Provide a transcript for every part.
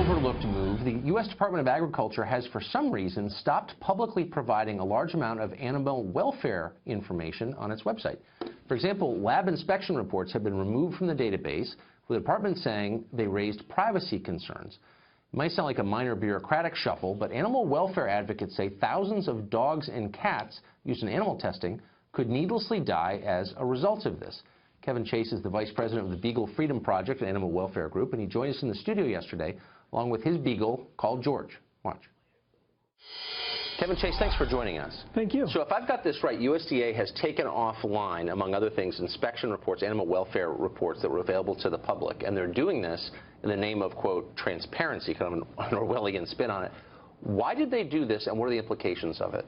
overlooked move. The U.S. Department of Agriculture has, for some reason, stopped publicly providing a large amount of animal welfare information on its website. For example, lab inspection reports have been removed from the database, with the department saying they raised privacy concerns. It might sound like a minor bureaucratic shuffle, but animal welfare advocates say thousands of dogs and cats used in animal testing could needlessly die as a result of this. Kevin Chase is the vice president of the Beagle Freedom Project, an animal welfare group, and he joined us in the studio yesterday along with his beagle called George. Watch. Kevin Chase, thanks for joining us. Thank you. So if I've got this right, USDA has taken offline, among other things, inspection reports, animal welfare reports that were available to the public, and they're doing this in the name of, quote, transparency, kind of an Orwellian spin on it. Why did they do this, and what are the implications of it?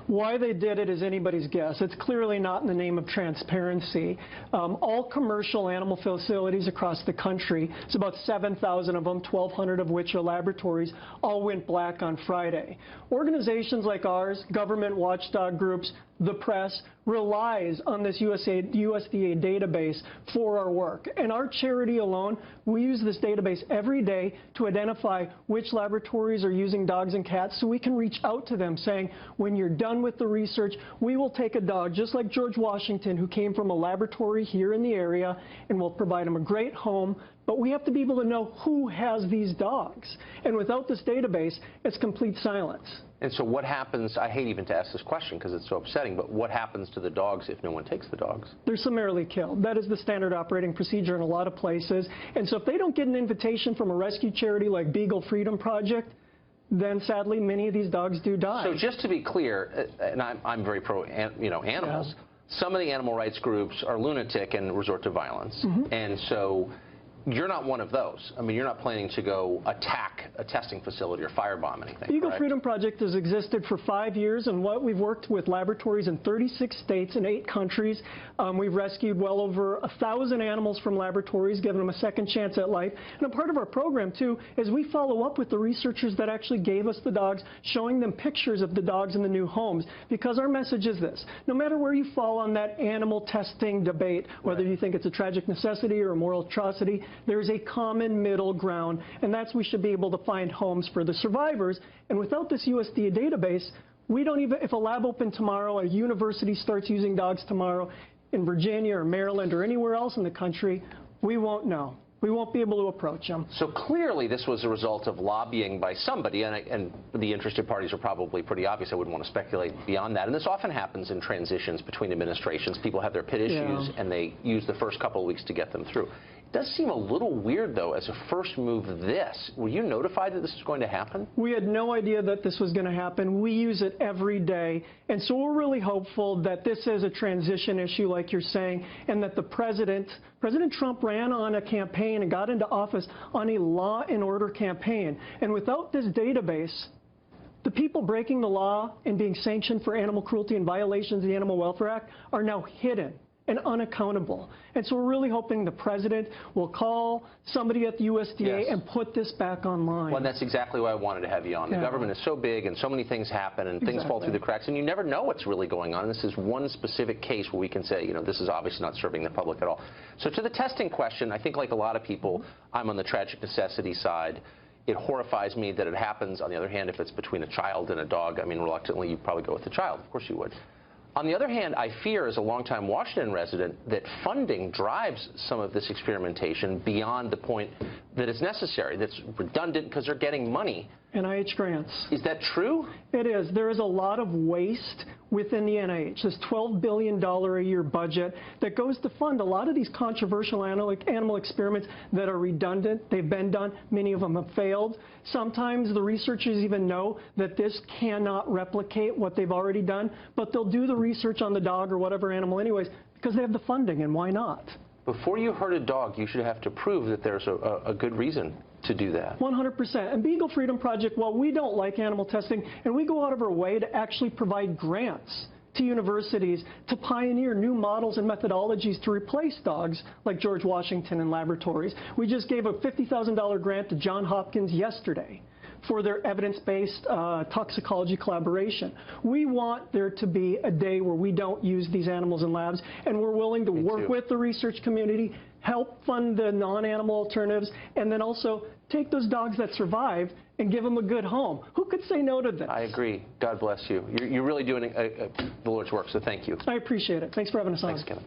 Why they did it is anybody's guess. It's clearly not in the name of transparency. All commercial animal facilities across the country, it's about 7,000 of them, 1,200 of which are laboratories, all went black on Friday. Organizations like ours, government watchdog groups, the press, relies on this USDA database for our work. And our charity alone, we use this database every day to identify which laboratories are using dogs and cats so we can reach out to them saying, when you're done with the research, we will take a dog just like George Washington, who came from a laboratory here in the area, and we'll provide him a great home. But we have to be able to know who has these dogs. And without this database, it's complete silence. And so what happens, I hate even to ask this question because it's so upsetting, but what happens to the dogs if no one takes the dogs? They're summarily killed. That is the standard operating procedure in a lot of places. And so if they don't get an invitation from a rescue charity like Beagle Freedom Project, then sadly many of these dogs do die. So just to be clear, and I'm very pro animals, yeah. Some of the animal rights groups are lunatic and resort to violence. Mm-hmm. And so you're not one of those. I mean, you're not planning to go attack a testing facility or firebomb anything. Beagle correct? Freedom Project has existed for 5 years, and we've worked with laboratories in 36 states and 8 countries. We've rescued well over 1,000 animals from laboratories, given them a second chance at life. And a part of our program, too, is we follow up with the researchers that actually gave us the dogs, showing them pictures of the dogs in the new homes. Because our message is this: no matter where you fall on that animal testing debate, whether you think it's a tragic necessity or a moral atrocity, there's a common middle ground, and that's we should be able to find homes for the survivors. And without this USDA database, we don't even, if a lab opened tomorrow, a university starts using dogs tomorrow in Virginia or Maryland or anywhere else in the country, we won't know. We won't be able to approach them. So clearly this was a result of lobbying by somebody, and the interested parties are probably pretty obvious. I wouldn't want to speculate beyond that. And this often happens in transitions between administrations. People have their pit issues, and they use the first couple of weeks to get them through. It does seem a little weird, though, as a first move this. Were you notified that this was going to happen? We had no idea that this was going to happen. We use it every day. And so we're really hopeful that this is a transition issue, like you're saying, and that the President Trump ran on a campaign and got into office on a law and order campaign. And without this database, the people breaking the law and being sanctioned for animal cruelty and violations of the Animal Welfare Act are now hidden and unaccountable. And so we're really hoping the President will call somebody at the USDA and put this back online. Well, and that's exactly why I wanted to have you on. The government is so big and so many things happen and things fall through the cracks, and you never know what's really going on. And this is one specific case where we can say, you know, this is obviously not serving the public at all. So to the testing question, I think like a lot of people, I'm on the tragic necessity side. It horrifies me that it happens. On the other hand, if it's between a child and a dog, I mean, reluctantly, you'd probably go with the child. Of course you would. On the other hand, I fear, as a longtime Washington resident, that funding drives some of this experimentation beyond the point that it's necessary, that's redundant because they're getting money. NIH grants. Is that true? It is. There is a lot of waste within the NIH, this $12 billion a year budget that goes to fund a lot of these controversial animal experiments that are redundant. They've been done. Many of them have failed. Sometimes the researchers even know that this cannot replicate what they've already done, but they'll do the research on the dog or whatever animal anyways because they have the funding, and why not? Before you hurt a dog, you should have to prove that there's a good reason to do that. 100%. And Beagle Freedom Project, while we don't like animal testing, and we go out of our way to actually provide grants to universities to pioneer new models and methodologies to replace dogs like George Washington in laboratories. We just gave a $50,000 grant to Johns Hopkins yesterday for their evidence-based toxicology collaboration. We want there to be a day where we don't use these animals in labs, and we're willing to work with the research community, help fund the non-animal alternatives, and then also take those dogs that survive and give them a good home. Who could say no to this? I agree. God bless you. You're really doing the Lord's work, so thank you. I appreciate it. Thanks for having us on. Thanks, Kevin.